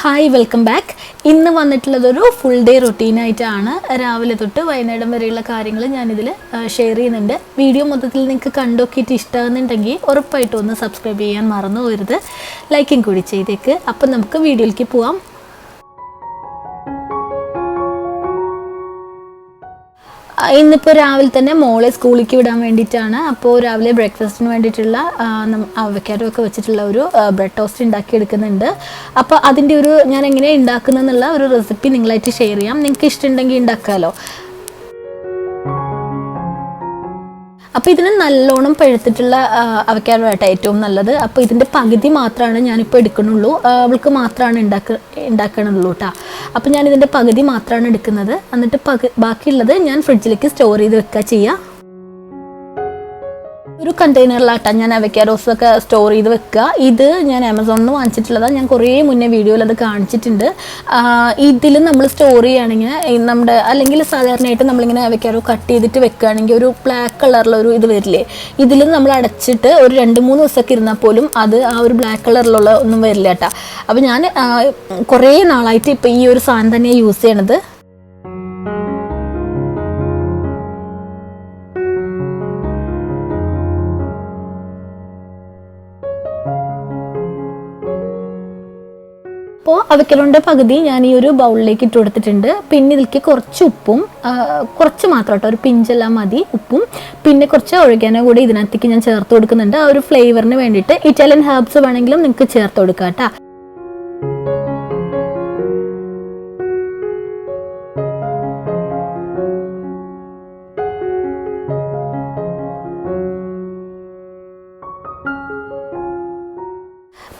Hi welcome back. ഇന്ന് വന്നിട്ടുള്ളതൊരു full day റൊട്ടീനായിട്ടാണ്. രാവിലെ തൊട്ട് വൈകുന്നേരം വരെയുള്ള കാര്യങ്ങൾ ഞാനിതിൽ ഷെയർ ചെയ്യുന്നുണ്ട്. വീഡിയോ മൊത്തത്തിൽ നിങ്ങൾക്ക് കണ്ടോക്കിയിട്ട് ഇഷ്ടമാകുന്നുണ്ടെങ്കിൽ ഉറപ്പായിട്ടും ഒന്ന് സബ്സ്ക്രൈബ് ചെയ്യാൻ മറന്നു പോകരുത്. ലൈക്കും കൂടി ചെയ്തേക്ക്. അപ്പം നമുക്ക് വീഡിയോയിലേക്ക് പോവാം. ഇന്നിപ്പോൾ രാവിലെ തന്നെ മോളെ സ്കൂളിലേക്ക് വിടാൻ വേണ്ടിയിട്ടാണ്. അപ്പോൾ രാവിലെ ബ്രേക്ക്ഫാസ്റ്റിന് വേണ്ടിയിട്ടുള്ള അവക്കാഡോ ഒക്കെ വെച്ചിട്ടുള്ള ഒരു ബ്രെഡ് ടോസ്റ്റ് ഉണ്ടാക്കിയെടുക്കുന്നുണ്ട്. അപ്പോൾ അതിൻ്റെ ഒരു ഞാൻ എങ്ങനെയാണ് ഉണ്ടാക്കുന്നതെന്നുള്ള ഒരു റെസിപ്പി നിങ്ങളായിട്ട് ഷെയർ ചെയ്യാം. നിങ്ങൾക്ക് ഇഷ്ടമുണ്ടെങ്കിൽ ഉണ്ടാക്കാമല്ലോ. അപ്പോൾ ഇതിന് നല്ലോണം പഴുത്തിട്ടുള്ള അവക്കാഡോ ആയിട്ട് ഏറ്റവും നല്ലത്. അപ്പോൾ ഇതിൻ്റെ പകുതി മാത്രമാണ് ഞാനിപ്പോൾ എടുക്കണുള്ളൂ. അവൾക്ക് മാത്രമാണ് ഉണ്ടാക്കണുള്ളൂ കേട്ടോ. അപ്പോൾ ഞാനിതിൻ്റെ പകുതി മാത്രമാണ് എടുക്കുന്നത്. എന്നിട്ട് ബാക്കിയുള്ളത് ഞാൻ ഫ്രിഡ്ജിലേക്ക് സ്റ്റോർ ചെയ്ത് വെക്കുക ചെയ്യുക. ഒരു കണ്ടെയ്നറിലാട്ടാണ് ഞാൻ അവക്കാഡോസൊക്കെ സ്റ്റോർ ചെയ്ത് വെക്കുക. ഇത് ഞാൻ ആമസോണിൽ നിന്ന് വാങ്ങിച്ചിട്ടുള്ളതാണ്. ഞാൻ കുറേ മുന്നേ വീഡിയോയിൽ അത് കാണിച്ചിട്ടുണ്ട്. ഇതിൽ നമ്മൾ സ്റ്റോർ ചെയ്യുകയാണെങ്കിൽ നമ്മുടെ അല്ലെങ്കിൽ സാധാരണയായിട്ട് നമ്മളിങ്ങനെ അവക്കാഡോ കട്ട് ചെയ്തിട്ട് വെക്കുകയാണെങ്കിൽ ഒരു ബ്ലാക്ക് കളറിലൊരു ഇത് വരില്ലേ, ഇതിൽ നമ്മൾ അടച്ചിട്ട് ഒരു 2-3 ദിവസമൊക്കെ ഇരുന്നാൽ പോലും അത് ആ ഒരു ബ്ലാക്ക് കളറിലുള്ള ഒന്നും വരില്ല കേട്ടോ. അപ്പോൾ ഞാൻ കുറേ നാളായിട്ട് ഇപ്പോൾ ഈ ഒരു സാധനം തന്നെയാണ് യൂസ് ചെയ്യണത്. അപ്പോൾ അവക്കാഡോൻ്റെ പകുതി ഞാൻ ഈ ഒരു ബൗളിലേക്ക് ഇട്ട് കൊടുത്തിട്ടുണ്ട്. പിന്നെ ഇതിലേക്ക് കുറച്ച് ഉപ്പും, കുറച്ച് മാത്രം കേട്ടോ, ഒരു പിഞ്ചെല്ലാം മതി ഉപ്പും. പിന്നെ കുറച്ച് ഒഴിക്കാനോ കൂടി ഇതിനകത്തേക്ക് ഞാൻ ചേർത്ത് കൊടുക്കുന്നുണ്ട്. ആ ഒരു ഫ്ലേവറിന് വേണ്ടിയിട്ട് ഇറ്റാലിയൻ ഹെർബ്സ് വേണമെങ്കിലും നിങ്ങൾക്ക് ചേർത്ത് കൊടുക്കാം കേട്ടോ.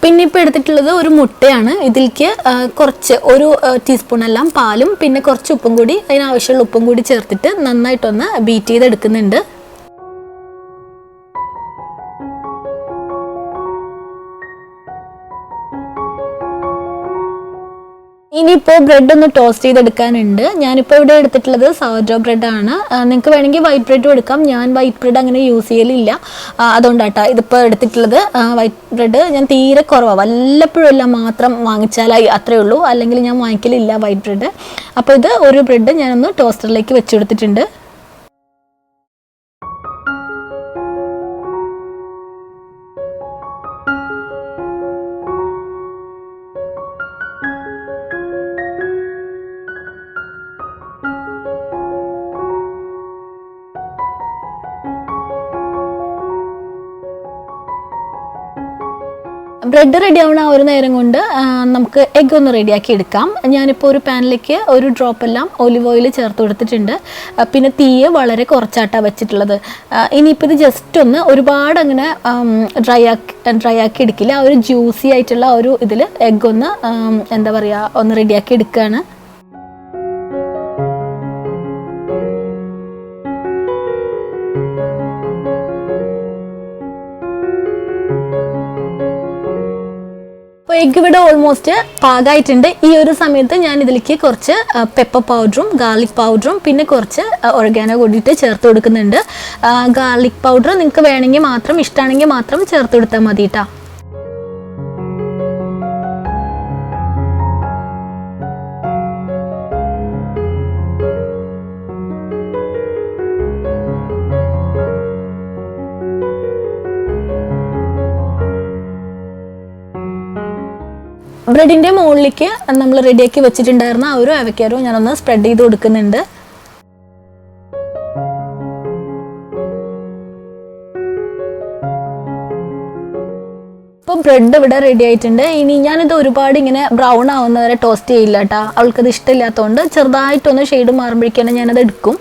പിന്നെ ഇപ്പോൾ എടുത്തിട്ടുള്ളത് ഒരു മുട്ടയാണ്. ഇതിലേക്ക് കുറച്ച് ഒരു ടീസ്പൂൺ എല്ലാം പാലും പിന്നെ കുറച്ച് ഉപ്പും കൂടി, അതിനാവശ്യമുള്ള ഉപ്പും കൂടി ചേർത്തിട്ട് നന്നായിട്ടൊന്ന് ബീറ്റ് ചെയ്തെടുക്കുന്നുണ്ട്. ഇനിയിപ്പോൾ ബ്രെഡ് ഒന്ന് ടോസ്റ്റ് ചെയ്തെടുക്കാനുണ്ട്. ഞാനിപ്പോൾ ഇവിടെ എടുത്തിട്ടുള്ളത് സോർഡോ ബ്രെഡാണ്. നിങ്ങൾക്ക് വേണമെങ്കിൽ വൈറ്റ് ബ്രെഡും എടുക്കാം. ഞാൻ വൈറ്റ് ബ്രെഡ് അങ്ങനെ യൂസ് ചെയ്യലില്ല, അതുകൊണ്ടാട്ടോ ഇതിപ്പോൾ എടുത്തിട്ടുള്ളത്. വൈറ്റ് ബ്രെഡ് ഞാൻ തീരെ കുറവാണ്, വല്ലപ്പോഴും എല്ലാം മാത്രം വാങ്ങിച്ചാലായി, അത്രയേ ഉള്ളൂ. അല്ലെങ്കിൽ ഞാൻ വാങ്ങിക്കലില്ല വൈറ്റ് ബ്രെഡ്. അപ്പോൾ ഇത് ഒരു ബ്രെഡ് ഞാനൊന്ന് ടോസ്റ്ററിലേക്ക് വെച്ച് കൊടുത്തിട്ടുണ്ട്. ബ്രെഡ് റെഡി ആവുന്ന ആ ഒരു നേരം കൊണ്ട് നമുക്ക് എഗ്ഗ് ഒന്ന് റെഡിയാക്കി എടുക്കാം. ഞാനിപ്പോൾ ഒരു പാനിലേക്ക് ഒരു ഡ്രോപ്പ് എല്ലാം ഒലിവ് ഓയിൽ ചേർത്ത് കൊടുത്തിട്ടുണ്ട്. പിന്നെ തീയ് വളരെ കുറച്ചാട്ടാണ് വെച്ചിട്ടുള്ളത്. ഇനിയിപ്പോൾ ഇത് ജസ്റ്റ് ഒന്ന് ഒരുപാട് അങ്ങനെ ഡ്രൈ ആക്കി എടുക്കില്ല. ആ ഒരു ജ്യൂസി ആയിട്ടുള്ള ഒരു ഇതിൽ എഗ്ഗ് ഒന്ന് എന്താ പറയുക ഒന്ന് റെഡിയാക്കി എടുക്കുകയാണ്. അപ്പോൾ എഗ്ഗ് ഇവിടെ ഓൾമോസ്റ്റ് പാകമായിട്ടുണ്ട്. ഈ ഒരു സമയത്ത് ഞാൻ ഇതിലേക്ക് കുറച്ച് പെപ്പർ പൗഡറും ഗാർലിക് പൗഡറും പിന്നെ കുറച്ച് ഒറിഗാനോ കൂടിയിട്ട് ചേർത്ത് കൊടുക്കുന്നുണ്ട്. ഗാർലിക് പൗഡർ നിങ്ങൾക്ക് വേണമെങ്കിൽ മാത്രം, ഇഷ്ടമാണെങ്കിൽ മാത്രം ചേർത്ത് കൊടുത്താൽ മതി കേട്ടോ. ബ്രെഡിൻ്റെ മുകളിലേക്ക് നമ്മൾ റെഡിയാക്കി വെച്ചിട്ടുണ്ടായിരുന്ന ആ ഒരു അവക്കാഡോ ഞാനൊന്ന് സ്പ്രെഡ് ചെയ്ത് കൊടുക്കുന്നുണ്ട്. ഇപ്പോൾ ബ്രെഡ് ഇവിടെ റെഡി ആയിട്ടുണ്ട്. ഇനി ഞാനിത് ഒരുപാട് ഇങ്ങനെ ബ്രൗൺ ആവുന്നവരെ ടോസ്റ്റ് ചെയ്യില്ല കേട്ടോ. അവൾക്കത് ഇഷ്ടമില്ലാത്തതുകൊണ്ട് ചെറുതായിട്ടൊന്ന് ഷെയ്ഡ് മാറുമ്പോഴേക്കാണ് ഞാനത് എടുക്കും.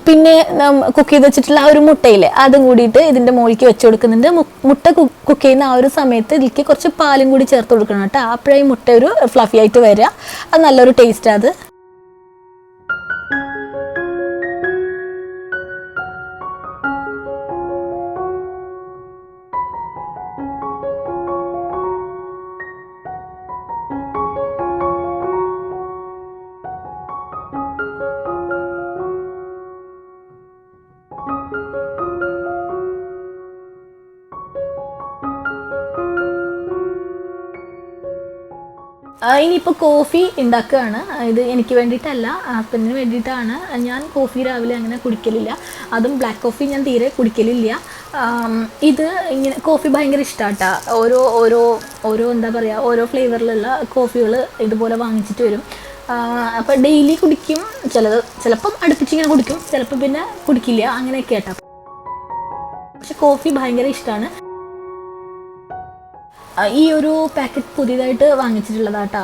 പിന്നെ കുക്ക് ചെയ്ത് വെച്ചിട്ടുള്ള ആ ഒരു മുട്ടയില്ലേ അതും കൂടിയിട്ട് ഇതിൻ്റെ മുകളിലേക്ക് വെച്ച് കൊടുക്കുന്നുണ്ട്. മുട്ട കുക്ക് ചെയ്യുന്ന ആ ഒരു സമയത്ത് ഇതിലേക്ക് കുറച്ച് പാലും കൂടി ചേർത്ത് കൊടുക്കണം കേട്ടോ. അപ്പോഴേ ഈ മുട്ട ഒരു ഫ്ലഫി ആയിട്ട് വരിക. അത് നല്ലൊരു ടേസ്റ്റാണ് അത്. ഇനിയിപ്പോൾ കോഫി ഉണ്ടാക്കുകയാണ്. ഇത് എനിക്ക് വേണ്ടിയിട്ടല്ല, ഹസ്ബൻഡിന് വേണ്ടിയിട്ടാണ്. ഞാൻ കോഫി രാവിലെ അങ്ങനെ കുടിക്കലില്ല, അതും ബ്ലാക്ക് കോഫി ഞാൻ തീരെ കുടിക്കലില്ല. ഇത് ഇങ്ങനെ കോഫി ഭയങ്കര ഇഷ്ടമാട്ടാ. ഓരോ ഓരോ ഓരോ എന്താ പറയുക, ഓരോ ഫ്ലേവറിലുള്ള കോഫികൾ ഇതുപോലെ വാങ്ങിച്ചിട്ട് വരും. അപ്പോൾ ഡെയിലി കുടിക്കും. ചിലപ്പം അടുപ്പിച്ചിങ്ങനെ കുടിക്കും, ചിലപ്പോൾ പിന്നെ കുടിക്കില്ല, അങ്ങനെയൊക്കെ ആട്ടാ. പക്ഷെ കോഫി ഭയങ്കര ഇഷ്ടമാണ്. ഈ ഒരു പാക്കറ്റ് പുതിയതായിട്ട് വാങ്ങിച്ചിട്ടുള്ളതാട്ടാ,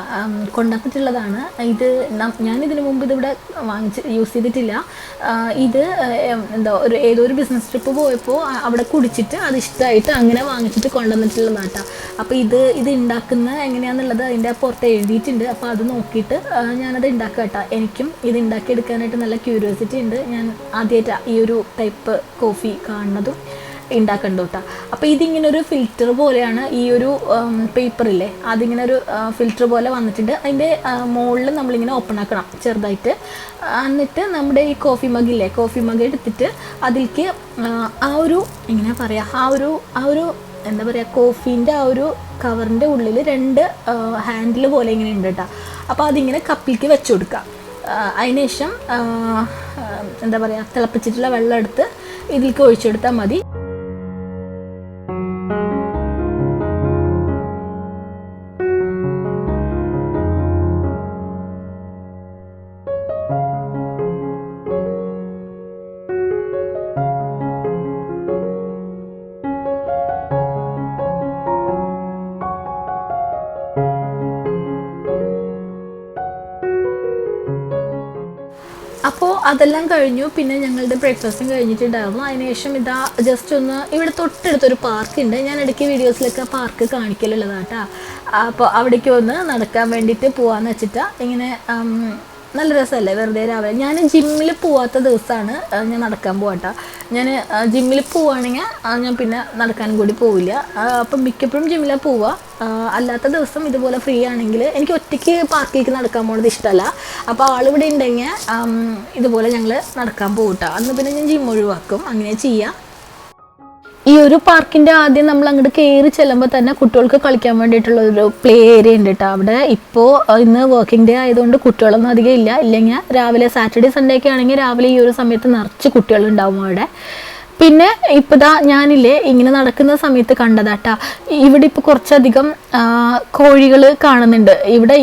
കൊണ്ടുവന്നിട്ടുള്ളതാണ്. ഇത് ഞാനിതിനു മുമ്പ് ഇതിവിടെ യൂസ് ചെയ്തിട്ടില്ല. ഇത് ഏതോ ഒരു ബിസിനസ് ട്രിപ്പ് പോയപ്പോൾ അവിടെ കുടിച്ചിട്ട് അത് ഇഷ്ടമായിട്ട് അങ്ങനെ വാങ്ങിച്ചിട്ട് കൊണ്ടുവന്നിട്ടുള്ളതാട്ടാ. അപ്പോൾ ഇത് ഉണ്ടാക്കുന്ന എങ്ങനെയാണെന്നുള്ളത് അതിൻ്റെ പുറത്ത് എഴുതിയിട്ടുണ്ട്. അപ്പോൾ അത് നോക്കിയിട്ട് ഞാനത് ഉണ്ടാക്കുക കേട്ടോ. എനിക്കും ഇത് ഉണ്ടാക്കിയെടുക്കാനായിട്ട് നല്ല ക്യൂരിയോസിറ്റി ഉണ്ട്. ഞാൻ ആദ്യമായിട്ടാണ് ഈ ഒരു ടൈപ്പ് കോഫി കാണുന്നതും ഉണ്ടാക്കണ്ട കേട്ടോ. അപ്പോൾ ഇതിങ്ങനെ ഒരു ഫിൽറ്റർ പോലെയാണ്. ഈ ഒരു പേപ്പറില്ലേ, അതിങ്ങനെ ഒരു ഫിൽറ്റർ പോലെ വന്നിട്ടുണ്ട്. അതിൻ്റെ മുകളിൽ നമ്മളിങ്ങനെ ഓപ്പൺ ആക്കണം ചെറുതായിട്ട്. എന്നിട്ട് നമ്മുടെ ഈ കോഫി മഗില്ലേ, കോഫി മഗ് എടുത്തിട്ട് അതിലേക്ക് ആ ഒരു എങ്ങനെയാ പറയുക, ആ ഒരു എന്താ പറയുക, കോഫീൻ്റെ ആ ഒരു കവറിൻ്റെ ഉള്ളിൽ 2 ഹാൻഡിൽ പോലെ ഇങ്ങനെ ഉണ്ട് കേട്ടോ. അപ്പോൾ അതിങ്ങനെ കപ്പിലേക്ക് വെച്ച് കൊടുക്കുക. അതിനുശേഷം എന്താ പറയുക, തിളപ്പിച്ചിട്ടുള്ള വെള്ളം എടുത്ത് ഇതിലേക്ക് ഒഴിച്ചെടുത്താൽ മതി. അപ്പോൾ അതെല്ലാം കഴിഞ്ഞു. പിന്നെ ഞങ്ങളുടെ ബ്രേക്ക്ഫാസ്റ്റും കഴിഞ്ഞിട്ടുണ്ടായിരുന്നു. അതിനുശേഷം ഇതാ ജസ്റ്റ് ഒന്ന് ഇവിടെ തൊട്ടടുത്തൊരു പാർക്കുണ്ട്. ഞാൻ ഇടയ്ക്ക് വീഡിയോസിലൊക്കെ പാർക്ക് കാണിക്കലുള്ളതാട്ടാ. അപ്പോൾ അവിടേക്ക് ഒന്ന് നടക്കാൻ വേണ്ടിയിട്ട് പോകാമെന്ന് വെച്ചിട്ടാ. ഇങ്ങനെ നല്ല രസമല്ലേ വെറുതെ രാവിലെ. ഞാൻ ജിമ്മിൽ പോവാത്ത ദിവസമാണ് ഞാൻ നടക്കാൻ പോകട്ടോ. ഞാൻ ജിമ്മിൽ പോവുകയാണെങ്കിൽ ഞാൻ പിന്നെ നടക്കാനും കൂടി പോവില്ല. അപ്പം മിക്കപ്പോഴും ജിമ്മിലാണ് പോവുക. അല്ലാത്ത ദിവസം ഇതുപോലെ ഫ്രീ ആണെങ്കിൽ എനിക്ക് ഒറ്റയ്ക്ക് പാർക്കിലേക്ക് നടക്കാൻ പോകുന്നത് ഇഷ്ടമല്ല. അപ്പോൾ ആളിവിടെ ഉണ്ടെങ്കിൽ ഇതുപോലെ ഞങ്ങൾ നടക്കാൻ പോകട്ടോ. അന്ന് പിന്നെ ഞാൻ ജിം ഒഴിവാക്കും, അങ്ങനെ ചെയ്യാം. ഈ ഒരു പാർക്കിൻ്റെ ആദ്യം നമ്മൾ അങ്ങോട്ട് കയറി ചെല്ലുമ്പോൾ തന്നെ കുട്ടികൾക്ക് കളിക്കാൻ വേണ്ടിയിട്ടുള്ള ഒരു പ്ലേ ഏരിയ ഉണ്ട് കേട്ടോ. അവിടെ ഇപ്പോൾ ഇന്ന് വർക്കിംഗ് ഡേ ആയതുകൊണ്ട് കുട്ടികളൊന്നും അധികം ഇല്ലെങ്കിൽ രാവിലെ സാറ്റർഡേ സൺഡേ ഒക്കെ ആണെങ്കിൽ രാവിലെ ഈ ഒരു സമയത്ത് നിറച്ച് കുട്ടികളുണ്ടാവും അവിടെ. പിന്നെ ഇപ്പോൾ ഞാനില്ലേ ഇങ്ങനെ നടക്കുന്ന സമയത്ത് കണ്ടതാട്ടാ, ഇവിടെ ഇപ്പോൾ കുറച്ചധികം കോഴികൾ കാണുന്നുണ്ട്. ഇവിടെ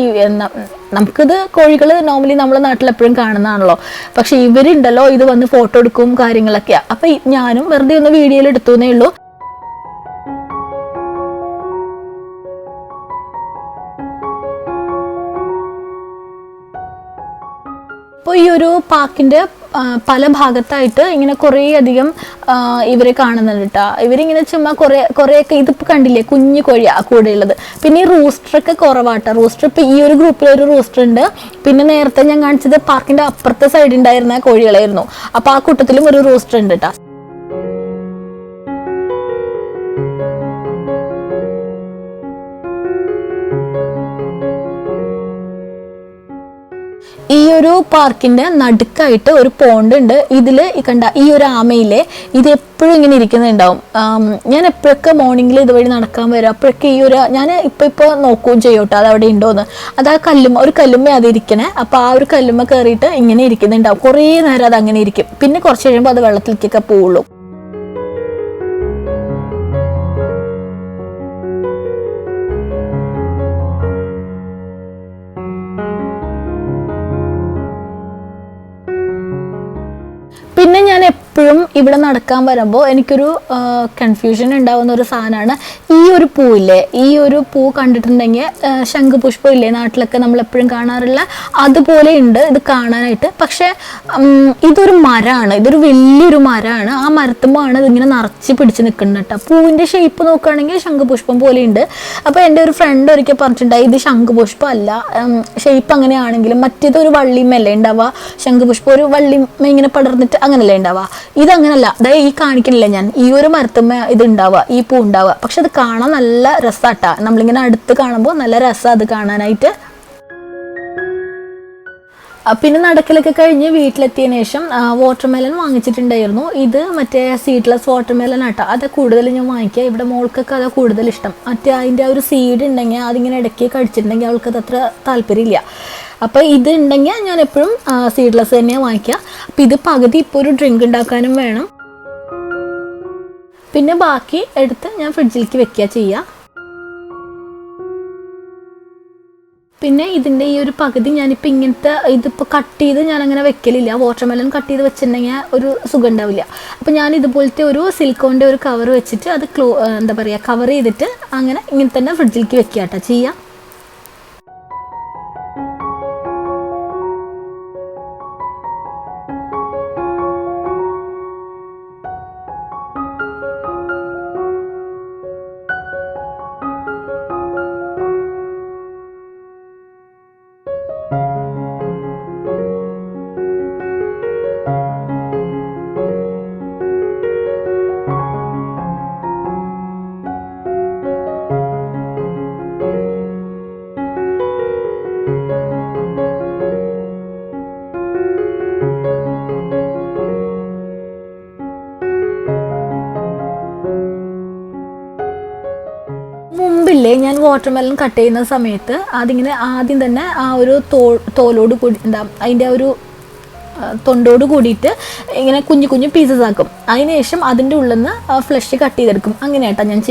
നമുക്കിത് കോഴികൾ നോർമലി നമ്മളെ നാട്ടിൽ എപ്പോഴും കാണുന്നതാണല്ലോ. പക്ഷെ ഇവരുണ്ടല്ലോ, ഇത് വന്ന് ഫോട്ടോ എടുക്കും കാര്യങ്ങളൊക്കെയാണ്. അപ്പം ഞാനും വെറുതെ ഒന്ന് വീഡിയോയിൽ എടുത്തുവെന്നേ ഉള്ളൂ. അപ്പോൾ ഈ ഒരു പാർക്കിൻ്റെ പല ഭാഗത്തായിട്ട് ഇങ്ങനെ കുറേ അധികം ഇവരെ കാണുന്നുണ്ട് കേട്ടോ. ഇവരിങ്ങനെ ചുമ്മാ കുറേയൊക്കെ ഇതിപ്പോൾ കണ്ടില്ലേ, കുഞ്ഞു കോഴിയാണ് കൂടെ ഉള്ളത്. പിന്നെ ഈ റൂസ്റ്ററൊക്കെ കുറവാട്ടോ. റൂസ്റ്റർ ഇപ്പോൾ ഈ ഒരു ഗ്രൂപ്പിൽ ഒരു റൂസ്റ്റർ ഉണ്ട്. പിന്നെ നേരത്തെ ഞാൻ കാണിച്ചത് പാർക്കിൻ്റെ അപ്പുറത്തെ സൈഡിൽ ഉണ്ടായിരുന്ന കോഴികളായിരുന്നു. അപ്പോൾ ആ കൂട്ടത്തിലും ഒരു റൂസ്റ്റർ ഉണ്ട് കേട്ടോ. ഈ ഒരു പാർക്കിന്റെ നടുക്കായിട്ട് ഒരു പോണ്ട് ഉണ്ട്. ഇതില് കണ്ട ഈ ഒരു ആമയിലെ ഇത് എപ്പോഴും ഇങ്ങനെ ഇരിക്കുന്നുണ്ടാവും. ഞാൻ എപ്പോഴൊക്കെ മോർണിംഗിൽ ഇതുവഴി നടക്കാൻ വരും. അപ്പോഴൊക്കെ ഈ ഒരു ഞാൻ ഇപ്പോൾ നോക്കുകയും ചെയ്യോട്ടോ അത് അവിടെ ഉണ്ടോയെന്ന്. അത് ആ ഒരു കല്ലുമ്മ അത് ഇരിക്കണേ. അപ്പോൾ ആ ഒരു കല്ലുമ്മ കയറിയിട്ട് ഇങ്ങനെ ഇരിക്കുന്നുണ്ടാവും. കുറേ നേരം അത് അങ്ങനെ ഇരിക്കും. പിന്നെ കുറച്ച് കഴിയുമ്പോൾ അത് വെള്ളത്തിലേക്കൊക്കെ പോവുള്ളൂ. പിന്നെ ഞാൻ എപ്പോഴും ഇവിടെ നടക്കാൻ വരുമ്പോൾ എനിക്കൊരു കൺഫ്യൂഷൻ ഉണ്ടാവുന്ന ഒരു സാധനമാണ് ഈ ഒരു പൂവില്ലേ. ഈ ഒരു പൂ കണ്ടിട്ടുണ്ടെങ്കിൽ ശംഖുപുഷ്പം ഇല്ലേ നാട്ടിലൊക്കെ നമ്മളെപ്പോഴും കാണാറില്ല, അതുപോലെ ഉണ്ട് ഇത് കാണാനായിട്ട്. പക്ഷേ ഇതൊരു മരമാണ്, ഇതൊരു വലിയൊരു മരമാണ്. ആ മരത്തുമ്പോഴാണ് ഇതിങ്ങനെ നിറച്ച് പിടിച്ച് നിൽക്കുന്നത് കേട്ടോ. പൂവിൻ്റെ ഷേപ്പ് നോക്കുകയാണെങ്കിൽ ശംഖുപുഷ്പം പോലെ ഉണ്ട്. അപ്പോൾ എൻ്റെ ഒരു ഫ്രണ്ട് ഒരിക്കൽ പറഞ്ഞിട്ടുണ്ടായി ഇത് ശംഖുപുഷ്പം അല്ല, ഷേപ്പ് അങ്ങനെയാണെങ്കിലും മറ്റേതൊരു വള്ളിമല്ലേ ഉണ്ടാവുക, ശംഖുപുഷ്പം ഒരു വള്ളിമ ഇങ്ങനെ പടർന്നിട്ട് അങ്ങനല്ലേ ഉണ്ടാവുക. ഇതങ്ങനല്ല. അതായത് ഈ കാണിക്കണില്ല ഞാൻ, ഈ ഒരു മരത്തുമ്മ ഇത് ഉണ്ടാവുക, ഈ പൂ ഉണ്ടാവുക. പക്ഷെ അത് കാണാൻ നല്ല രസമാട്ടാ. നമ്മളിങ്ങനെ അടുത്ത് കാണുമ്പോൾ നല്ല രസമാണ് അത് കാണാനായിട്ട്. പിന്നെ നടക്കലൊക്കെ കഴിഞ്ഞ് വീട്ടിലെത്തിയതിന് ശേഷം വാട്ടർമെലൺ വാങ്ങിച്ചിട്ടുണ്ടായിരുന്നു. ഇത് മറ്റേ സീഡ്ലെസ് വാട്ടർമെലൺ ആട്ടോ. അത് കൂടുതൽ ഞാൻ വാങ്ങിക്കുക. ഇവിടെ മോൾക്കൊക്കെ അത് കൂടുതൽ ഇഷ്ടം. മറ്റേ അതിൻ്റെ ആ ഒരു സീഡ് ഉണ്ടെങ്കിൽ അതിങ്ങനെ ഇടയ്ക്ക് കഴിച്ചിട്ടുണ്ടെങ്കിൽ അവൾക്കത് അത്ര താല്പര്യമില്ല. അപ്പോൾ ഇത് ഉണ്ടെങ്കിൽ ഞാൻ എപ്പോഴും സീഡ്ലെസ് തന്നെയാണ് വാങ്ങിക്കുക. അപ്പോൾ ഇത് പകുതി ഇപ്പോൾ ഒരു ഡ്രിങ്ക് ഉണ്ടാക്കാനും വേണം. പിന്നെ ബാക്കി എടുത്ത് ഞാൻ ഫ്രിഡ്ജിലേക്ക് വെക്കുക ചെയ്യുക. പിന്നെ ഇതിൻ്റെ ഈ ഒരു പകുതി ഞാനിപ്പോൾ ഇങ്ങനത്തെ ഇതിപ്പോൾ കട്ട് ചെയ്ത് ഞാനങ്ങനെ വെക്കലില്ല. വാട്ടർമെലൺ കട്ട് ചെയ്ത് വെച്ചിട്ടുണ്ടെങ്കിൽ ഒരു സുഖം ഉണ്ടാവില്ല. അപ്പോൾ ഞാൻ ഇതുപോലത്തെ ഒരു സിലിക്കോണിൻ്റെ ഒരു കവർ വെച്ചിട്ട് അത് എന്താ പറയുക, കവർ ചെയ്തിട്ട് അങ്ങനെ ഇങ്ങനെ തന്നെ ഫ്രിഡ്ജിലേക്ക് വെക്കുക കേട്ടോ ചെയ്യുക. മുമ്പില്ലേ ഞാൻ വാട്ടർമെലൺ കട്ട് ചെയ്യുന്ന സമയത്ത് അതിങ്ങനെ ആദ്യം തന്നെ ആ ഒരു തോലോട് കൂടി അതിൻ്റെ ആ ഒരു തൊണ്ടോട് കൂടിയിട്ട് ഇങ്ങനെ കുഞ്ഞു കുഞ്ഞു പീസസ് ആക്കും. അതിനുശേഷം അതിൻ്റെ ഉള്ളിൽ നിന്ന് ഫ്ലഷ് കട്ട് ചെയ്തെടുക്കും. അങ്ങനെയാട്ടാ ഞാൻ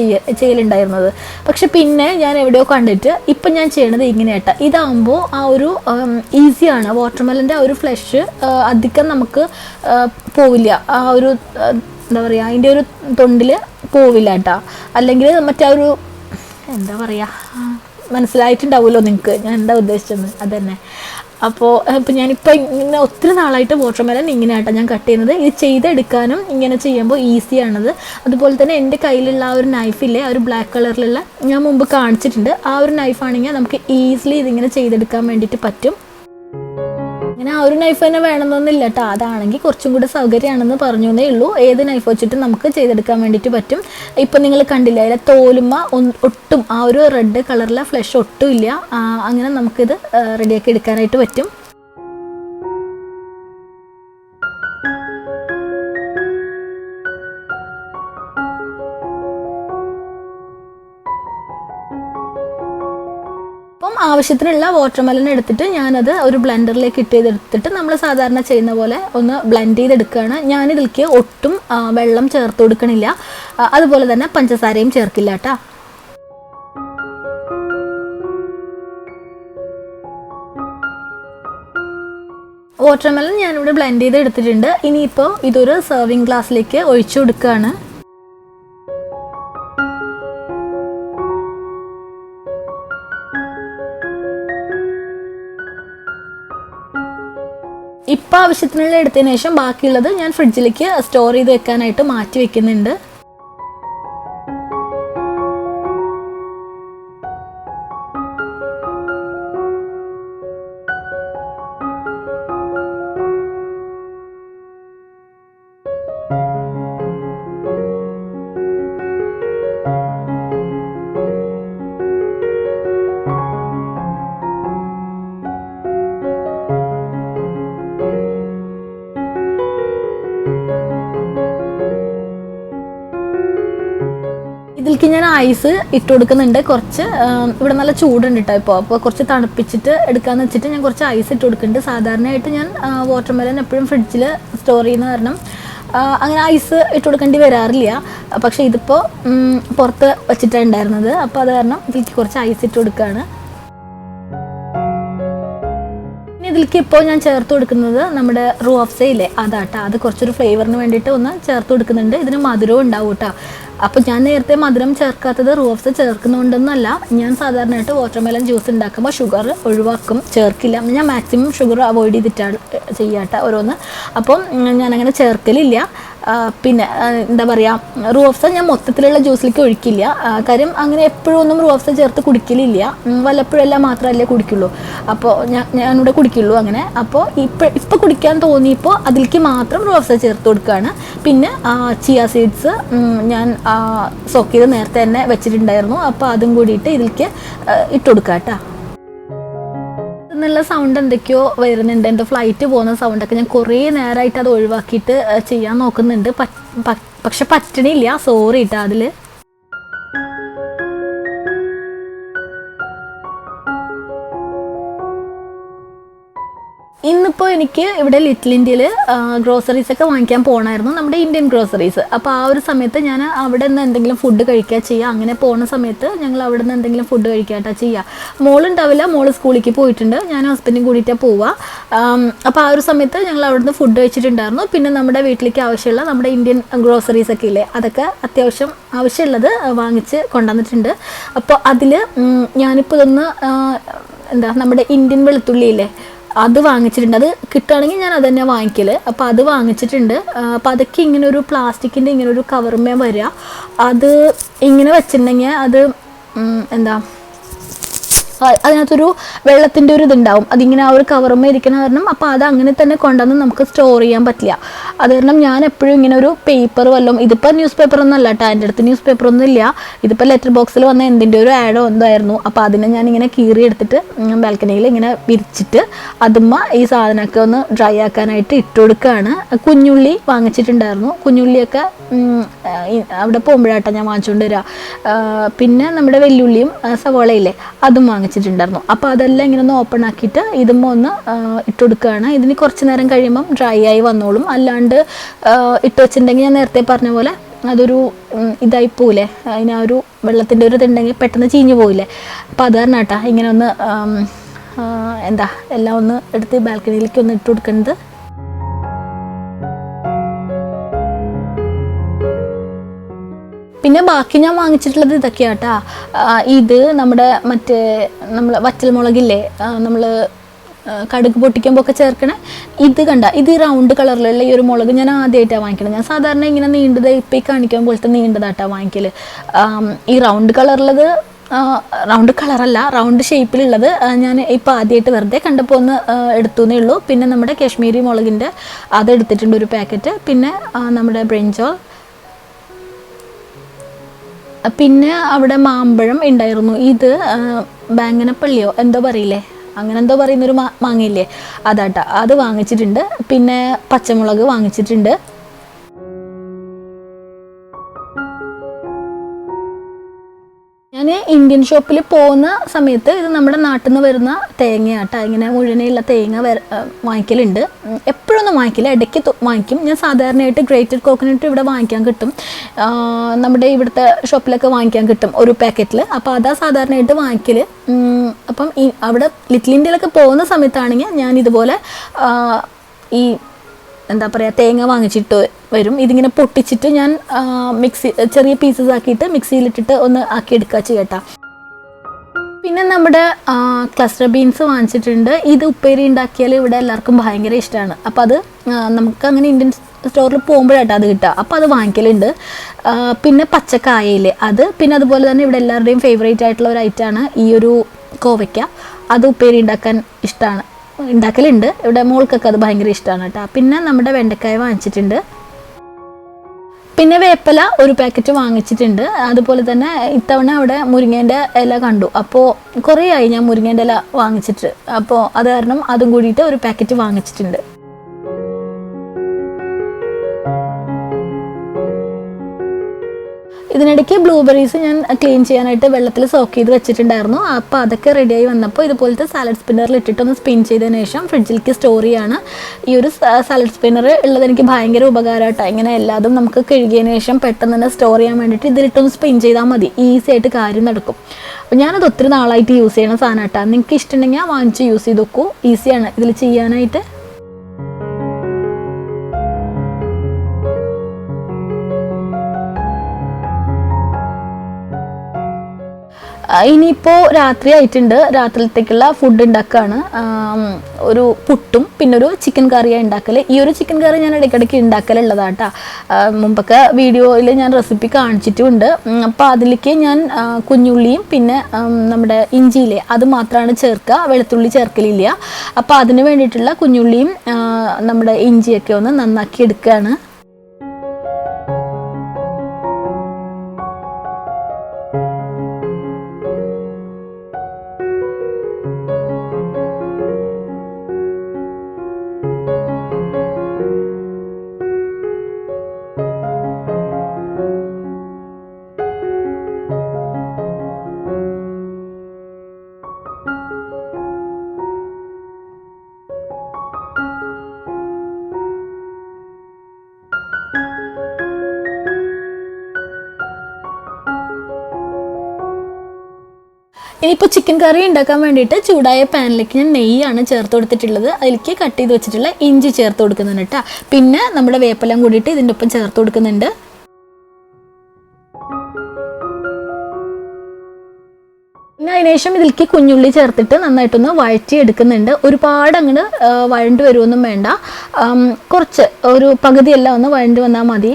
ചെയ്യലുണ്ടായിരുന്നത്. പക്ഷെ പിന്നെ ഞാൻ എവിടെയോ കണ്ടിട്ട് ഇപ്പം ഞാൻ ചെയ്യണത് ഇങ്ങനെയാട്ടാ. ഇതാകുമ്പോൾ ആ ഒരു ഈസിയാണ്. വാട്ടർമെലൻ്റെ ആ ഒരു ഫ്ലഷ് അധികം നമുക്ക് പോവില്ല. ആ ഒരു എന്താ പറയുക, അതിൻ്റെ ഒരു തൊണ്ടിൽ പോവില്ല കേട്ടോ. അല്ലെങ്കിൽ മറ്റേ ഒരു എന്താ പറയുക, മനസ്സിലായിട്ടുണ്ടാവുമല്ലോ നിങ്ങൾക്ക് ഞാൻ എന്താ ഉദ്ദേശിച്ചത്, അതന്നെ. അപ്പോൾ ഞാനിപ്പോൾ ഇങ്ങനെ ഒത്തിരി നാളായിട്ട് വാട്ടർമെലൺ ഇങ്ങനെയായിട്ടാണ് ഞാൻ കട്ട് ചെയ്യുന്നത്. ഇത് ചെയ്തെടുക്കാനും ഇങ്ങനെ ചെയ്യുമ്പോൾ ഈസിയാണത്. അതുപോലെ തന്നെ എൻ്റെ കയ്യിലുള്ള ആ ഒരു നൈഫില്ലേ, ആ ഒരു ബ്ലാക്ക് കളറിലുള്ള ഞാൻ മുമ്പ് കാണിച്ചിട്ടുണ്ട്. ആ ഒരു നൈഫാണെങ്കിൽ നമുക്ക് ഈസിലി ഇതിങ്ങനെ ചെയ്തെടുക്കാൻ വേണ്ടിയിട്ട് പറ്റും. അങ്ങനെ ആ ഒരു നൈഫ് തന്നെ വേണമെന്നൊന്നുമില്ല കേട്ടോ. അതാണെങ്കിൽ കുറച്ചും കൂടെ സൗകര്യമാണെന്ന് പറഞ്ഞേ ഉള്ളൂ. ഏത് നൈഫ് വെച്ചിട്ട് നമുക്ക് ചെയ്തെടുക്കാൻ വേണ്ടിയിട്ട് പറ്റും. ഇപ്പം നിങ്ങൾ കണ്ടില്ല, അതിലെ തോലുമ്മ ഒട്ടും ആ ഒരു റെഡ് കളറിലെ ഫ്ലഷ് ഒട്ടും ഇല്ല. അങ്ങനെ നമുക്കിത് റെഡിയാക്കി എടുക്കാനായിട്ട് പറ്റും. ആവശ്യത്തിനുള്ള വാട്ടർമെലൺ എടുത്തിട്ട് ഞാനത് ഒരു ബ്ലെൻഡറിലേക്ക് ഇട്ട് ചെയ്തെടുത്തിട്ട് നമ്മൾ സാധാരണ ചെയ്യുന്ന പോലെ ഒന്ന് ബ്ലെൻഡ് ചെയ്തെടുക്കുകയാണ്. ഞാനിതിലേക്ക് ഒട്ടും വെള്ളം ചേർത്ത് കൊടുക്കണില്ല. അതുപോലെ തന്നെ പഞ്ചസാരയും ചേർക്കില്ല കേട്ടോ. വാട്ടർമെലൺ ഞാനിവിടെ ബ്ലെൻഡ് ചെയ്ത് എടുത്തിട്ടുണ്ട്. ഇനിയിപ്പോൾ ഇതൊരു സെർവിങ് ഗ്ലാസ്സിലേക്ക് ഒഴിച്ചു കൊടുക്കുകയാണ്. ഇപ്പം ആവശ്യത്തിനുള്ള എടുത്തതിന് ശേഷം ബാക്കിയുള്ളത് ഞാൻ ഫ്രിഡ്ജിലേക്ക് സ്റ്റോർ ചെയ്ത് വെക്കാനായിട്ട് മാറ്റി വെക്കുന്നുണ്ട്. ഇതിലേക്ക് ഞാൻ ഐസ് ഇട്ട് കൊടുക്കുന്നുണ്ട്. കുറച്ച് ഇവിടെ നല്ല ചൂടുണ്ട് കേട്ടോ അപ്പോൾ കുറച്ച് തണുപ്പിച്ചിട്ട് എടുക്കാമെന്ന് വെച്ചിട്ട് ഞാൻ കുറച്ച് ഐസ് ഇട്ട് കൊടുക്കുന്നുണ്ട്. സാധാരണയായിട്ട് ഞാൻ വാട്ടർമെലൺ എപ്പോഴും ഫ്രിഡ്ജിൽ സ്റ്റോർ ചെയ്യുന്ന കാരണം അങ്ങനെ ഐസ് ഇട്ട് കൊടുക്കേണ്ടി വരാറില്ല. പക്ഷേ ഇതിപ്പോൾ പുറത്ത് വെച്ചിട്ടാണ് ഉണ്ടായിരുന്നത്. അപ്പോൾ അത് കാരണം ഇതിലേക്ക് കുറച്ച് ഐസ് ഇട്ട് കൊടുക്കുകയാണ്. ഇതിലേക്ക് ഇപ്പോൾ ഞാൻ ചേർത്ത് കൊടുക്കുന്നത് നമ്മുടെ റൂഅഫ്സയില്ലേ അതാട്ടോ. അത് കുറച്ചൊരു ഫ്ലേവറിന് വേണ്ടിയിട്ട് ഒന്ന് ചേർത്ത് കൊടുക്കുന്നുണ്ട്. ഇതിന് മധുരവും ഉണ്ടാവും കേട്ടോ. അപ്പോൾ ഞാൻ നേരത്തെ മധുരം ചേർക്കാത്തത് റൂഅഫ്സ ചേർക്കുന്നതുകൊണ്ടൊന്നല്ല. ഞാൻ സാധാരണയായിട്ട് വാട്ടർമെലൺ ജ്യൂസ് ഉണ്ടാക്കുമ്പോൾ ഷുഗർ ഒഴിവാക്കും, ചേർക്കില്ല. ഞാൻ മാക്സിമം ഷുഗർ അവോയ്ഡ് ചെയ്തിട്ടാണ് ചെയ്യാട്ടോ ഓരോന്ന്. അപ്പം ഞാനങ്ങനെ ചേർക്കലില്ല. പിന്നെ എന്താ പറയുക, റൂഅഫ്സ ഞാൻ മൊത്തത്തിലുള്ള ജ്യൂസിലേക്ക് ഒഴിക്കില്ല. കാര്യം അങ്ങനെ എപ്പോഴും ഒന്നും റൂഅഫ്സ ചേർത്ത് കുടിക്കലില്ല. വല്ലപ്പോഴെല്ലാം മാത്രമല്ലേ കുടിക്കുള്ളൂ. അപ്പോൾ ഞാനിവിടെ കുടിക്കുള്ളൂ അങ്ങനെ. അപ്പോൾ ഇപ്പോൾ കുടിക്കാൻ തോന്നിയപ്പോൾ അതിലേക്ക് മാത്രം റൂഅഫ്സ ചേർത്ത് കൊടുക്കുകയാണ്. പിന്നെ ചിയ സീഡ്സ് ഞാൻ സോക്ക് ചെയ്ത് നേരത്തെ തന്നെ വെച്ചിട്ടുണ്ടായിരുന്നു. അപ്പോൾ അതും കൂടിയിട്ട് ഇതിലേക്ക് ഇട്ട് കൊടുക്കുക കേട്ടോ. എന്നുള്ള സൗണ്ട് എന്തൊക്കെയോ വരുന്നുണ്ട്. എൻ്റെ ഫ്ലൈറ്റ് പോകുന്ന സൗണ്ടൊക്കെ ഞാൻ കുറേ നേരമായിട്ട് അത് ഒഴിവാക്കിയിട്ട് ചെയ്യാൻ നോക്കുന്നുണ്ട്. പക്ഷെ പറ്റണില്ല. സോറി കേട്ടോ അതിൽ. ഇന്നിപ്പോൾ എനിക്ക് ഇവിടെ ലിറ്റിൽ ഇന്ത്യയിൽ ഗ്രോസറീസൊക്കെ വാങ്ങിക്കാൻ പോകണമായിരുന്നു, നമ്മുടെ ഇന്ത്യൻ ഗ്രോസറീസ്. അപ്പോൾ ആ ഒരു സമയത്ത് ഞാൻ അവിടെ നിന്ന് എന്തെങ്കിലും ഫുഡ് കഴിക്കുക ചെയ്യുക. അങ്ങനെ പോകുന്ന സമയത്ത് ഞങ്ങൾ അവിടെ നിന്ന് എന്തെങ്കിലും ഫുഡ് കഴിക്കാട്ടാ ചെയ്യുക. മോളുണ്ടാവില്ല, മോള് സ്കൂളിലേക്ക് പോയിട്ടുണ്ട്, ഞാൻ ഹസ്ബൻഡും കൂടിയിട്ടാണ് പോവുക. അപ്പോൾ ആ ഒരു സമയത്ത് ഞങ്ങൾ അവിടെ നിന്ന് ഫുഡ് കഴിച്ചിട്ടുണ്ടായിരുന്നു. പിന്നെ നമ്മുടെ വീട്ടിലേക്ക് ആവശ്യമുള്ള നമ്മുടെ ഇന്ത്യൻ ഗ്രോസറീസൊക്കെ ഇല്ലേ, അതൊക്കെ അത്യാവശ്യം ആവശ്യമുള്ളത് വാങ്ങിച്ച് കൊണ്ടുവന്നിട്ടുണ്ട്. അപ്പോൾ അതിൽ ഞാനിപ്പോൾ ഇതൊന്ന് നമ്മുടെ ഇന്ത്യൻ വെളുത്തുള്ളിയില്ലേ, അത് വാങ്ങിച്ചിട്ടുണ്ട്. അത് കിട്ടുകയാണെങ്കിൽ ഞാൻ അത് തന്നെ വാങ്ങിക്കൽ. അപ്പോൾ അത് വാങ്ങിച്ചിട്ടുണ്ട്. അപ്പോൾ അതൊക്കെ ഇങ്ങനെ ഒരു പ്ലാസ്റ്റിക്കിൻ്റെ ഇങ്ങനെ ഒരു കവറുമേ വരിക. അത് ഇങ്ങനെ വെച്ചിട്ടുണ്ടെങ്കിൽ അത് അതിനകത്തൊരു വെള്ളത്തിൻ്റെ ഒരു ഇതുണ്ടാവും. അതിങ്ങനെ ആ ഒരു കവറുമേ ഇരിക്കുന്ന കാരണം അപ്പോൾ അത് അങ്ങനെ തന്നെ കൊണ്ടുവന്ന് നമുക്ക് സ്റ്റോർ ചെയ്യാൻ പറ്റില്ല. അത് കാരണം ഞാൻ എപ്പോഴും ഇങ്ങനെ ഒരു പേപ്പർ വല്ലതും, ഇതിപ്പോൾ ന്യൂസ് പേപ്പറൊന്നും അല്ല കേട്ടോ, എൻ്റെ അടുത്ത് ന്യൂസ് പേപ്പറൊന്നും ഇല്ല. ഇതിപ്പോൾ ലെറ്റർ ബോക്സിൽ വന്ന എന്തിൻ്റെ ഒരു ആഡോ എന്തായിരുന്നു. അപ്പോൾ അതിനെ ഞാനിങ്ങനെ കീറി എടുത്തിട്ട് ബാൽക്കണിയിൽ ഇങ്ങനെ വിരിച്ചിട്ട് അതുമ്മ ഈ സാധനമൊക്കെ ഒന്ന് ഡ്രൈ ആക്കാനായിട്ട് ഇട്ട് കൊടുക്കുകയാണ്. കുഞ്ഞുള്ളി വാങ്ങിച്ചിട്ടുണ്ടായിരുന്നു. കുഞ്ഞുള്ളിയൊക്കെ അവിടെ പോകുമ്പോഴാട്ടോ ഞാൻ വാങ്ങിച്ചുകൊണ്ട് വരിക. പിന്നെ നമ്മുടെ വെല്ലുള്ളിയും സവോളയില്ലേ, അതും വാങ്ങിച്ചിട്ടുണ്ടായിരുന്നു. അപ്പോൾ അതെല്ലാം ഇങ്ങനെ ഒന്ന് ഓപ്പൺ ആക്കിയിട്ട് ഇതുമ്പോൾ ഒന്ന് ഇട്ട് കൊടുക്കുകയാണ്. ഇതിന് കുറച്ച് നേരം കഴിയുമ്പം ഡ്രൈ ആയി വന്നോളും. അല്ലാണ്ട് ഇട്ട് വെച്ചിട്ടുണ്ടെങ്കിൽ ഞാൻ നേരത്തെ പറഞ്ഞ പോലെ അതൊരു ഇതായി പോവില്ലേ, അതിന് ആ ഒരു വെള്ളത്തിൻ്റെ ഒരു ഇതുണ്ടെങ്കിൽ പെട്ടെന്ന് ചീഞ്ഞു പോവില്ലേ. അപ്പോൾ അത് കാരണം കേട്ടോ ഇങ്ങനെ ഒന്ന് എല്ലാം ഒന്ന് എടുത്ത് ബാൽക്കണിയിലേക്ക് ഒന്ന് ഇട്ട് കൊടുക്കുന്നത്. പിന്നെ ബാക്കി ഞാൻ വാങ്ങിച്ചിട്ടുള്ളത് ഇതൊക്കെയാട്ടാ. ഇത് നമ്മുടെ നമ്മൾ വറ്റൽമുളകില്ലേ, നമ്മൾ കടുക് പൊട്ടിക്കുമ്പോൾ ഒക്കെ ചേർക്കണേ, ഇത് കണ്ട, ഇത് ഈ റൗണ്ട് കളറിലുള്ള ഈ ഒരു മുളക് ഞാൻ ആദ്യമായിട്ടാണ് വാങ്ങിക്കണത്. ഞാൻ സാധാരണ ഇങ്ങനെ നീണ്ടത് ഇപ്പം ഈ കാണിക്കാൻ പോലത്തെ നീണ്ടതായിട്ടാണ് വാങ്ങിക്കൽ. ഈ റൗണ്ട് കളറുള്ളത്, റൗണ്ട് കളറല്ല, റൗണ്ട് ഷേപ്പിലുള്ളത് ഞാൻ ഇപ്പോൾ ആദ്യമായിട്ട് വെറുതെ കണ്ടപ്പോൾ ഒന്ന് എടുത്തുന്നേ ഉള്ളൂ. പിന്നെ നമ്മുടെ കാശ്മീരി മുളകിൻ്റെ അത് എടുത്തിട്ടുണ്ട് ഒരു പാക്കറ്റ്. പിന്നെ നമ്മുടെ ബ്രിഞ്ചോൾ, പിന്നെ അവിടെ മാമ്പഴം ഉണ്ടായിരുന്നു. ഇത് ബാങ്കനപ്പള്ളിയോ എന്തോ പറയില്ലേ, അങ്ങനെ എന്തോ പറയുന്നൊരു മാങ്ങയില്ലേ, അതാട്ടാ, അത് വാങ്ങിച്ചിട്ടുണ്ട്. പിന്നെ പച്ചമുളക് വാങ്ങിച്ചിട്ടുണ്ട്. ഞാൻ ഇന്ത്യൻ ഷോപ്പിൽ പോകുന്ന സമയത്ത് ഇത് നമ്മുടെ നാട്ടിൽ നിന്ന് വരുന്ന തേങ്ങയാട്ടോ, ഇങ്ങനെ മുഴുവനെയുള്ള തേങ്ങ വാങ്ങിക്കലുണ്ട്. എപ്പോഴൊന്നും വാങ്ങിക്കില്ല, ഇടയ്ക്ക് വാങ്ങിക്കും. ഞാൻ സാധാരണയായിട്ട് ഗ്രേറ്റഡ് കോക്കനട്ട് ഇവിടെ വാങ്ങിക്കാൻ കിട്ടും, നമ്മുടെ ഇവിടുത്തെ ഷോപ്പിലൊക്കെ വാങ്ങിക്കാൻ കിട്ടും ഒരു പാക്കറ്റിൽ. അപ്പോൾ അതാ സാധാരണയായിട്ട് വാങ്ങിക്കൽ. അപ്പം അവിടെ ലിറ്റിൽ ഇന്ത്യയിലൊക്കെ പോകുന്ന സമയത്താണെങ്കിൽ ഞാൻ ഇതുപോലെ ഈ തേങ്ങ വാങ്ങിച്ചിട്ട് വരും. ഇതിങ്ങനെ പൊട്ടിച്ചിട്ട് ഞാൻ ചെറിയ പീസസ് ആക്കിയിട്ട് മിക്സിയിലിട്ടിട്ട് ഒന്ന് ആക്കിയെടുക്കുക ചെയ്യട്ടാ. പിന്നെ നമ്മുടെ ക്ലസ്റ്റർ ബീൻസ് വാങ്ങിച്ചിട്ടുണ്ട്. ഇത് ഉപ്പേരി ഉണ്ടാക്കിയാൽ ഇവിടെ എല്ലാവർക്കും ഭയങ്കര ഇഷ്ടമാണ്. അപ്പോൾ അത് നമുക്ക് അങ്ങനെ ഇന്ത്യൻ സ്റ്റോറിൽ പോകുമ്പോഴാട്ടോ അത് കിട്ടുക. അപ്പോൾ അത് വാങ്ങിക്കലുണ്ട്. പിന്നെ പച്ചക്കായയില്ലേ അത്, പിന്നെ അതുപോലെ തന്നെ ഇവിടെ എല്ലാവരുടെയും ഫേവറേറ്റ് ആയിട്ടുള്ള ഒരു ഐറ്റമാണ് ഈ ഒരു കോവയ്ക്ക. അത് ഉപ്പേരി ഉണ്ടാക്കലുണ്ട് ഇവിടെ. മോൾക്കൊക്കെ അത് ഭയങ്കര ഇഷ്ടമാണ് കേട്ടോ. പിന്നെ നമ്മുടെ വെണ്ടക്കായ വാങ്ങിച്ചിട്ടുണ്ട്. പിന്നെ വേപ്പില ഒരു പാക്കറ്റ് വാങ്ങിച്ചിട്ടുണ്ട്. അതുപോലെ തന്നെ ഇത്തവണ അവിടെ മുരിങ്ങേൻ്റെ ഇല കണ്ടു. അപ്പോൾ കുറേ ആയി ഞാൻ മുരിങ്ങേൻ്റെ ഇല വാങ്ങിച്ചിട്ട്. അപ്പോൾ അത് കാരണം അതും കൂടിയിട്ട് ഒരു പാക്കറ്റ് വാങ്ങിച്ചിട്ടുണ്ട്. ഇതിനിടയ്ക്ക് ബ്ലൂബെറീസ് ഞാൻ ക്ലീൻ ചെയ്യാനായിട്ട് വെള്ളത്തിൽ സോക്ക് ചെയ്ത് വെച്ചിട്ടുണ്ടായിരുന്നു. അപ്പോൾ അതൊക്കെ റെഡിയായി വന്നപ്പോൾ ഇതുപോലത്തെ സാലഡ് സ്പിന്നറിൽ ഇട്ടിട്ടൊന്ന് സ്പിൻ ചെയ്തതിന് ശേഷം ഫ്രിഡ്ജിലേക്ക് സ്റ്റോർ ചെയ്യാണ്. ഈ ഒരു സാലഡ് സ്പിന്നർ ഉള്ളത് എനിക്ക് ഭയങ്കര ഉപകാരമായിട്ടോ. ഇങ്ങനെ എല്ലാതും നമുക്ക് കഴുകിയതിന് ശേഷം പെട്ടെന്ന് തന്നെ സ്റ്റോർ ചെയ്യാൻ വേണ്ടിയിട്ട് ഇതിലിട്ടൊന്ന് സ്പിൻ ചെയ്താൽ മതി, ഈസി ആയിട്ട് കാര്യം നടക്കും. അപ്പോൾ ഞാനത് ഒത്തിരി നാളായിട്ട് യൂസ് ചെയ്യണ സാധനം കേട്ടോ. നിങ്ങൾക്ക് ഇഷ്ടമുണ്ടെങ്കിൽ വാങ്ങിച്ച് യൂസ് ചെയ്ത് നോക്കൂ, ഈസിയാണ് ഇതിൽ ചെയ്യാനായിട്ട്. ഇനിയിപ്പോൾ രാത്രി ആയിട്ടുണ്ട്. രാത്രിയിലത്തേക്കുള്ള ഫുഡ് ഉണ്ടാക്കുകയാണ്. ഒരു പുട്ടും പിന്നെ ഒരു ചിക്കൻ കറിയാണ് ഉണ്ടാക്കൽ. ഈ ഒരു ചിക്കൻ കറി ഞാൻ ഇടയ്ക്കിടയ്ക്ക് ഉണ്ടാക്കലുള്ളതാട്ടോ. മുമ്പൊക്കെ വീഡിയോയിൽ ഞാൻ റെസിപ്പി കാണിച്ചിട്ടുമുണ്ട്. അപ്പോൾ അതിലേക്ക് ഞാൻ കുഞ്ഞുള്ളിയും പിന്നെ നമ്മുടെ ഇഞ്ചിയിലെ അത് മാത്രമാണ് ചേർക്കുക, വെളുത്തുള്ളി ചേർക്കലില്ല. അപ്പോൾ അതിന് വേണ്ടിയിട്ടുള്ള കുഞ്ഞുള്ളിയും നമ്മുടെ ഇഞ്ചിയൊക്കെ ഒന്ന് നന്നാക്കി എടുക്കുകയാണ്. ഇനിയിപ്പോൾ ചിക്കൻ കറി ഉണ്ടാക്കാൻ വേണ്ടിയിട്ട് ചൂടായ പാനിലേക്ക് ഞാൻ നെയ്യാണ് ചേർത്ത് കൊടുത്തിട്ടുള്ളത്. അതിലേക്ക് കട്ട് ചെയ്ത് വെച്ചിട്ടുള്ള ഇഞ്ചി ചേർത്ത് കൊടുക്കുന്നുണ്ട് കേട്ടോ. പിന്നെ നമ്മുടെ വേപ്പെല്ലാം കൂടിയിട്ട് ഇതിൻ്റെ ഒപ്പം ചേർത്ത് കൊടുക്കുന്നുണ്ട്. പിന്നെ അതിനുശേഷം ഇതിലേക്ക് കുഞ്ഞുള്ളി ചേർത്തിട്ട് നന്നായിട്ടൊന്ന് വഴറ്റി എടുക്കുന്നുണ്ട്. ഒരുപാട് അങ്ങോട്ട് വഴണ്ടി വരുമൊന്നും വേണ്ട, കുറച്ച് ഒരു പകുതിയെല്ലാം ഒന്ന് വഴണ്ടി വന്നാൽ മതി.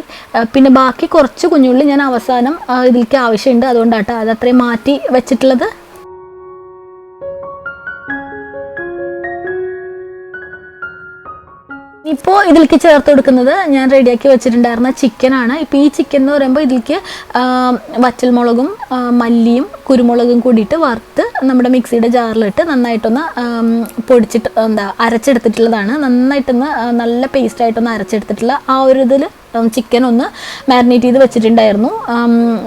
പിന്നെ ബാക്കി കുറച്ച് കുഞ്ഞുള്ളി ഞാൻ അവസാനം ഇതിലേക്ക് ആവശ്യമുണ്ട്, അതുകൊണ്ടാട്ടോ അത് അത്രയും മാറ്റി വെച്ചിട്ടുള്ളത്. ഇപ്പോൾ ഇതിലേക്ക് ചേർത്ത് കൊടുക്കുന്നത് ഞാൻ റെഡിയാക്കി വെച്ചിട്ടുണ്ടായിരുന്ന ചിക്കനാണ്. ഇപ്പോൾ ഈ ചിക്കൻ എന്ന് പറയുമ്പോൾ ഇതിലേക്ക് വറ്റൽമുളകും മല്ലിയും കുരുമുളകും കൂടിയിട്ട് വറുത്ത് നമ്മുടെ മിക്സിയുടെ ജാറിലിട്ട് നന്നായിട്ടൊന്ന് പൊടിച്ചിട്ട് അരച്ചെടുത്തിട്ടുള്ളതാണ്. നന്നായിട്ടൊന്ന് നല്ല പേസ്റ്റായിട്ടൊന്ന് അരച്ചെടുത്തിട്ടുള്ള ആ ഒരു ഇതിൽ ചിക്കൻ ഒന്ന് മാരിനേറ്റ് ചെയ്ത് വെച്ചിട്ടുണ്ടായിരുന്നു.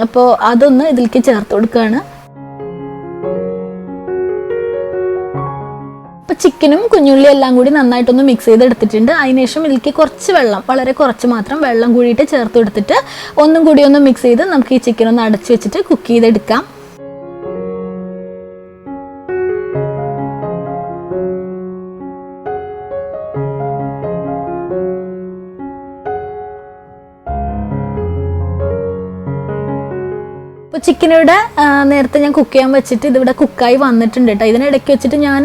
അപ്പോൾ അതൊന്ന് ഇതിലേക്ക് ചേർത്ത് കൊടുക്കുകയാണ്. ഇപ്പോൾ ചിക്കനും കുഞ്ഞുള്ളിയും എല്ലാം കൂടി നന്നായിട്ടൊന്ന് മിക്സ് ചെയ്തെടുത്തിട്ടുണ്ട്. അതിനുശേഷം ഇതിലേക്ക് കുറച്ച് വെള്ളം, വളരെ കുറച്ച് മാത്രം വെള്ളം കൂടിയിട്ട് ചേർത്ത് കൊടുത്തിട്ട് ഒന്നും കൂടി ഒന്ന് മിക്സ് ചെയ്ത് നമുക്ക് ഈ ചിക്കൻ ഒന്ന് അടച്ചു വെച്ചിട്ട് കുക്ക് ചെയ്തെടുക്കാം. ഇപ്പോൾ ചിക്കനിവിടെ നേരത്തെ ഞാൻ കുക്ക് ചെയ്യാൻ വെച്ചിട്ട് ഇതിവിടെ കുക്കായി വന്നിട്ടുണ്ട് കേട്ടോ. ഇതിനിടയ്ക്ക് വെച്ചിട്ട് ഞാൻ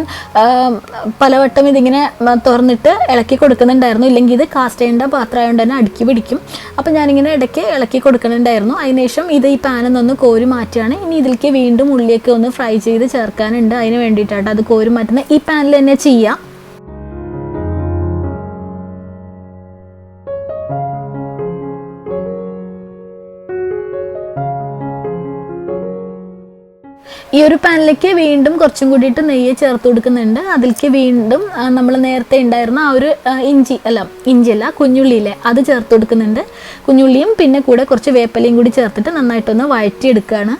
പലവട്ടം ഇതിങ്ങനെ തുറന്നിട്ട് ഇളക്കി കൊടുക്കുന്നുണ്ടായിരുന്നു, ഇല്ലെങ്കിൽ ഇത് കാസ്റ്റ് ചെയ്യേണ്ട പാത്രമായതുകൊണ്ട് തന്നെ അടുക്കി പിടിക്കും. അപ്പോൾ ഞാനിങ്ങനെ ഇടയ്ക്ക് ഇളക്കി കൊടുക്കുന്നുണ്ടായിരുന്നു. അതിനുശേഷം ഇത് ഈ പാനിൽ നിന്ന് കോരി മാറ്റുകയാണ്. ഇനി ഇതിലേക്ക് വീണ്ടും ഉള്ളിയൊക്കെ ഒന്ന് ഫ്രൈ ചെയ്ത് ചേർക്കാനുണ്ട്, അതിന് വേണ്ടിയിട്ടാണ് അത് കോരി മാറ്റുന്നത്. ഈ പാനിൽ തന്നെ ചെയ്യാം. ഈ ഒരു പാനിലേക്ക് വീണ്ടും കുറച്ചും കൂടിയിട്ട് നെയ്യ് ചേർത്ത് കൊടുക്കുന്നുണ്ട്. അതിലേക്ക് വീണ്ടും നമ്മൾ നേരത്തെ ഉണ്ടായിരുന്ന ആ ഒരു ഇഞ്ചിയല്ല കുഞ്ഞുള്ളിയില്ലേ, അത് ചേർത്ത് കൊടുക്കുന്നുണ്ട്. കുഞ്ഞുള്ളിയും പിന്നെ കൂടെ കുറച്ച് വേപ്പിലയും കൂടി ചേർത്തിട്ട് നന്നായിട്ടൊന്ന് വഴറ്റിയെടുക്കുകയാണ്.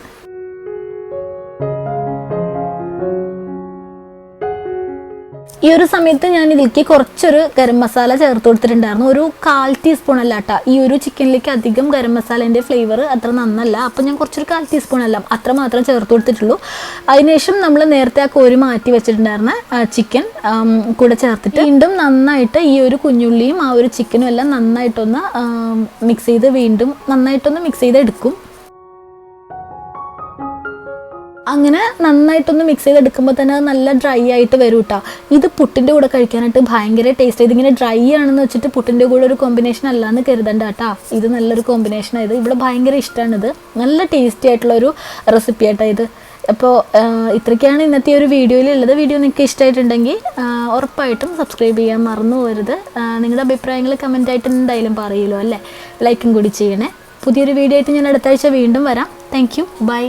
ഈ ഒരു സമയത്ത് ഞാൻ ഇതിലേക്ക് കുറച്ചൊരു ഗരം മസാല ചേർത്ത് കൊടുത്തിട്ടുണ്ടായിരുന്നു. ഒരു 1/4 ടീസ്പൂൺ അല്ല കേട്ടോ, ഈ ഒരു ചിക്കനിലേക്ക് അധികം ഗരം മസാലേൻ്റെ ഫ്ലേവർ അത്ര നന്നല്ല. അപ്പോൾ ഞാൻ കുറച്ചൊരു 1/4 ടീസ്പൂൺ അല്ല അത്ര മാത്രമേ ചേർത്ത് കൊടുത്തിട്ടുള്ളൂ. അതിനുശേഷം നമ്മൾ നേരത്തെ ആ കോരി മാറ്റി വെച്ചിട്ടുണ്ടായിരുന്ന ചിക്കൻ കൂടെ ചേർത്തിട്ട് വീണ്ടും നന്നായിട്ട് ഈ ഒരു കുഞ്ഞുള്ളിയും ആ ഒരു ചിക്കനും എല്ലാം നന്നായിട്ടൊന്ന് മിക്സ് ചെയ്ത് വീണ്ടും നന്നായിട്ടൊന്ന് മിക്സ് ചെയ്തെടുക്കും. അങ്ങനെ നന്നായിട്ടൊന്ന് മിക്സ് ചെയ്തെടുക്കുമ്പോൾ തന്നെ നല്ല ഡ്രൈ ആയിട്ട് വരും കേട്ടോ. ഇത് പുട്ടിൻ്റെ കൂടെ കഴിക്കാനായിട്ട് ഭയങ്കര ടേസ്റ്റ്. ഇതിങ്ങനെ ഡ്രൈ ആണെന്ന് വെച്ചിട്ട് പുട്ടിൻ്റെ കൂടെ ഒരു കോമ്പിനേഷൻ അല്ലാന്ന് കരുതണ്ട കേട്ടോ, ഇത് നല്ലൊരു കോമ്പിനേഷനാണ്. ഇവിടെ ഭയങ്കര ഇഷ്ടമാണിത്, നല്ല ടേസ്റ്റി ആയിട്ടുള്ളൊരു റെസിപ്പി ആട്ടോ ഇത്. അപ്പോൾ ഇത്രയ്ക്കാണ് ഇന്നത്തെ ഒരു വീഡിയോയിലുള്ളത്. വീഡിയോ നിങ്ങൾക്ക് ഇഷ്ടമായിട്ടുണ്ടെങ്കിൽ ഉറപ്പായിട്ടും സബ്സ്ക്രൈബ് ചെയ്യാൻ മറന്നു പോകരുത്. നിങ്ങളുടെ അഭിപ്രായങ്ങൾ കമൻറ്റായിട്ട് എന്തായാലും പറയുമല്ലോ അല്ലേ, ലൈക്കും കൂടി ചെയ്യണേ. പുതിയൊരു വീഡിയോ ആയിട്ട് ഞാൻ അടുത്ത ആഴ്ച വീണ്ടും വരാം. Thank you, by.